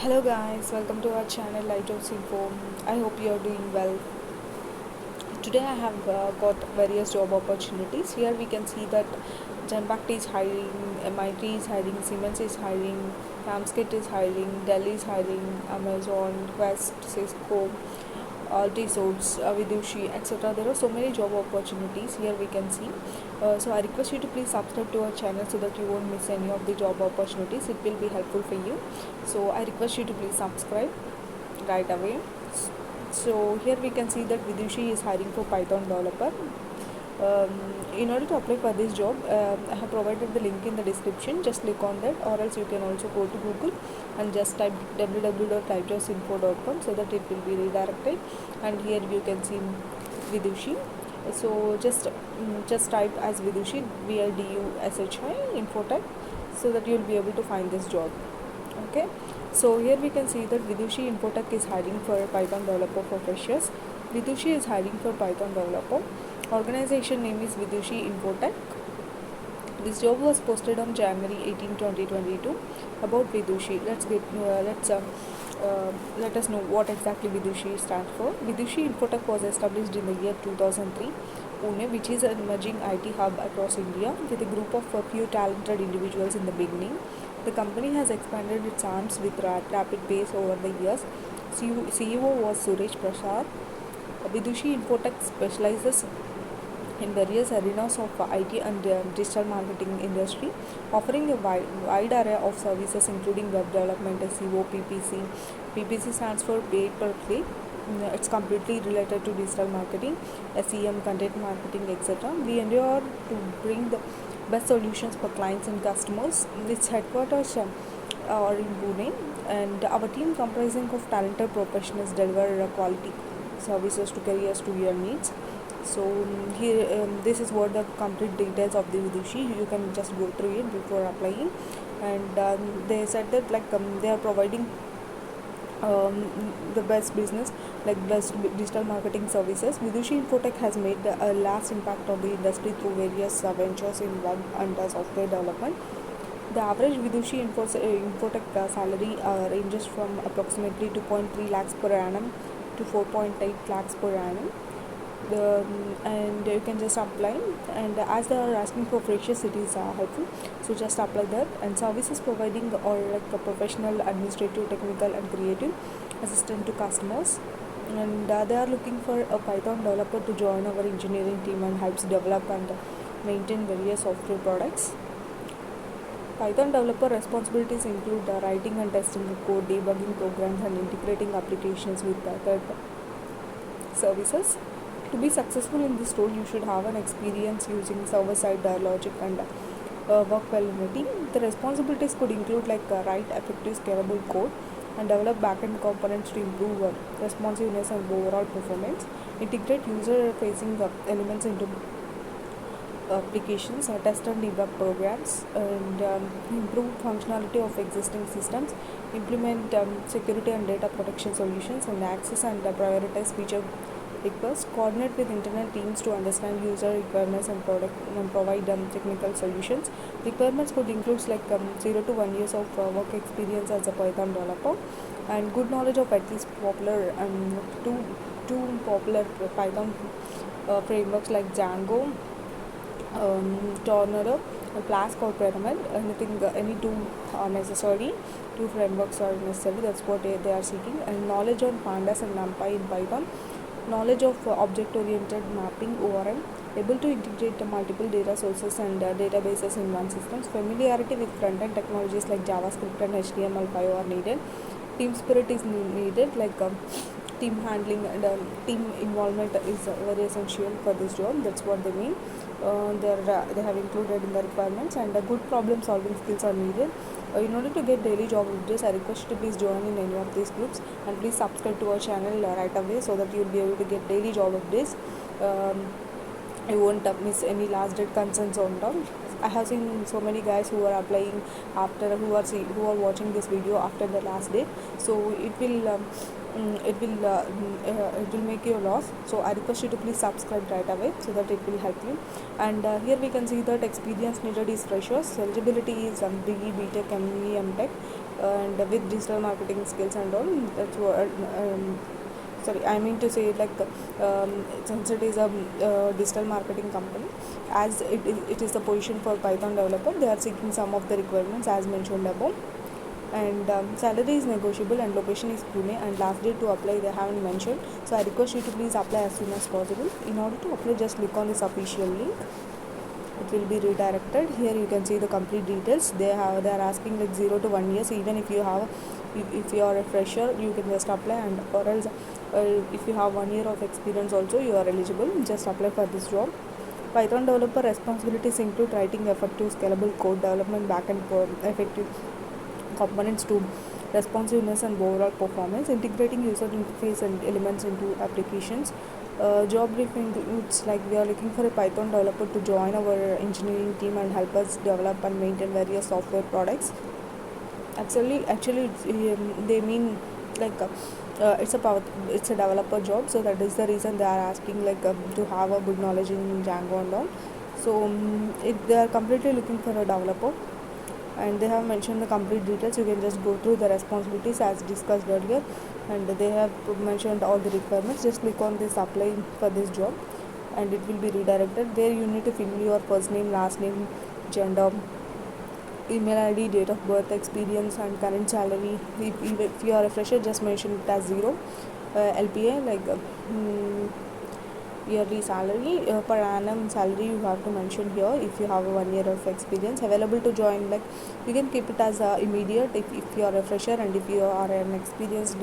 Hello guys, welcome to our channel Lighthouse Info. I hope you are doing well. Today I have got various job opportunities. Here we can see that Janbact is hiring, MIT is hiring, Siemens is hiring, Ramskit is hiring, Dell is hiring, Amazon, Quest, Cisco, Altisource, Vidushi, etc. There are so many job opportunities here we can see. So I request you to please subscribe to our channel so that you won't miss any of the job opportunities. It will be helpful for you. So I request you to please subscribe right away. So here we can see that Vidushi is hiring for Python developer. In order to apply for this job, I have provided the link in the description. Just click on that, or else you can also go to Google and just type www.lighthouseinfo.com so that it will be redirected. And here you can see Vidushi. So just type as Vidushi, Vidushi Infotech, so that you will be able to find this job. Okay. So here we can see that Vidushi Infotech is hiring for a Python developer for freshers. Vidushi is hiring for Python developer. Organization name is Vidushi Infotech. This job was posted on January 18, 2022. About Vidushi, let us know what exactly Vidushi stands for. Vidushi Infotech was established in the year 2003. Pune, which is an emerging IT hub across India, with a group of a few talented individuals in the beginning. The company has expanded its arms with rapid pace over the years. CEO was Suresh Prasad. Vidushi Infotech specializes in various arenas of IT and digital marketing industry, offering a wide array of services including web development, SEO, PPC. PPC stands for paid per click. It's completely related to digital marketing, SEM, content marketing, etc. We endeavor to bring the best solutions for clients and customers. Its headquarters are in Pune, and our team comprising of talented professionals deliver quality services to careers to your needs. So here this is what the complete details of the Vidushi. You can just go through it before applying. And they said that they are providing the best business, like best digital marketing services. Vidushi Infotech has made a last impact on the industry through various ventures in web and software development. The average Vidushi Infotech salary ranges from approximately 2.3 lakhs per annum to 4.8 lakhs per annum. And you can just apply, and as they are asking for freshers, it is helpful, so just apply that. And services providing or like a professional, administrative, technical and creative assistant to customers. And they are looking for a Python developer to join our engineering team and helps develop and maintain various software products. Python developer responsibilities include writing and testing the code, debugging programs and integrating applications with third services. To be successful in this role, you should have an experience using server-side logic and work well in a team. The responsibilities could include write effective scalable code and develop backend components to improve responsiveness and overall performance. Integrate user-facing elements into applications, test and debug programs, and improve functionality of existing systems. Implement security and data protection solutions, and access and prioritize feature requests. Coordinate with internal teams to understand user requirements and provide technical solutions. Requirements could include 0 to 1 years of work experience as a Python developer, and good knowledge of at least popular two popular Python frameworks like Django, Tornado, Flask or Pyramid. Any two are necessary. Two frameworks are necessary. That's what they are seeking. And knowledge on pandas and numpy in Python. Knowledge of object-oriented mapping (ORM), able to integrate multiple data sources and databases in one system. Familiarity with front-end technologies like JavaScript and HTML5 are needed. Team spirit is needed, team handling and team involvement is very essential for this job. That's what they mean. They have included in the requirements, and good problem-solving skills are needed. In order to get daily job updates, I request you to please join in any of these groups, and please subscribe to our channel right away so that you will be able to get daily job updates. You won't miss any last date concerns on top. I have seen so many guys who are applying who are watching this video after the last date. So it will make you a loss. So I request you to please subscribe right away so that it will help you. And here we can see that experience needed is freshers. Eligibility is BE, BTech, ME, MTech. and with digital marketing skills and all. That's what sorry, I mean to say, like, since it is a digital marketing company, as it is the position for Python developer, they are seeking some of the requirements as mentioned above. And salary is negotiable and location is Pune, and last day to apply they haven't mentioned, so I request you to please apply as soon as possible. In order to apply, just click on this official link. It will be redirected. Here you can see the complete details. They are asking like 0 to 1 years. Even if you have, if you are a fresher, you can just apply, and or else if you have 1 year of experience also, you are eligible. Just apply for this job. Python developer responsibilities include writing effective scalable code development, backend effective components to responsiveness and overall performance, integrating user interface and elements into applications. Job brief includes like we are looking for a Python developer to join our engineering team and help us develop and maintain various software products. Actually, they mean like it's a developer job, so that is the reason they are asking like to have a good knowledge in Django and all. So they are completely looking for a developer, and they have mentioned the complete details. You can just go through the responsibilities as discussed earlier, and they have mentioned all the requirements. Just click on this apply for this job, and it will be redirected. There you need to fill your first name, last name, gender, email ID, date of birth, experience, and current salary. If you are a fresher, just mention it as 0. LPA, like yearly salary, per annum salary you have to mention here. If you have a 1 year of experience, available to join, like you can keep it as immediate if you are a fresher, and if you are an experienced,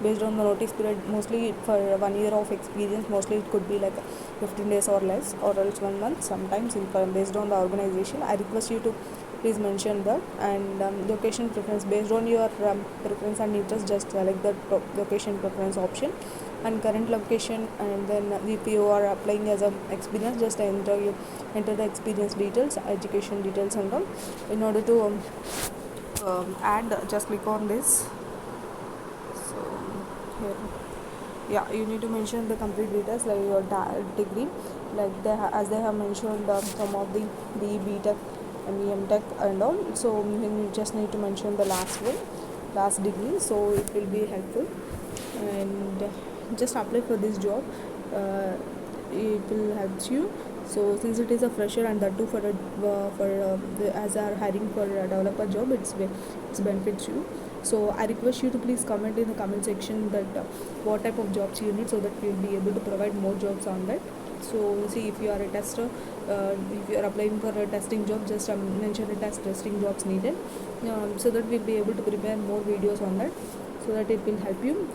based on the notice period, mostly for 1 year of experience, mostly it could be like 15 days or less, or else 1 month sometimes, based on the organization. I request you to please mention that. And location preference, based on your preference and interest, just select the location preference option and current location. And then if you are applying as a experience, just enter the experience details, education details and all. In order to add, just click on this. So here, yeah, you need to mention the complete details like your degree, like as they have mentioned some of the B.Tech and M.Tech and all. So you just need to mention the last degree, so it will be helpful. And just apply for this job. It will help you. So since it is a fresher, and that too as they are hiring for a developer job, it's benefits you. So I request you to please comment in the comment section that what type of jobs you need, so that we will be able to provide more jobs on that. So see, if you are a tester, if you are applying for a testing job, just mention it as testing jobs needed, so that we'll be able to prepare more videos on that, so that it will help you.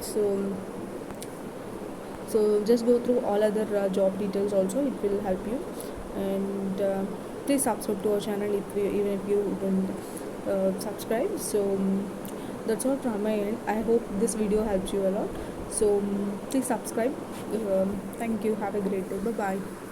So just go through all other job details also, it will help you. And please subscribe to our channel even if you don't subscribe. So that's all from my end. I hope this video helps you a lot. So please subscribe. Thank you. Have a great day. Bye bye.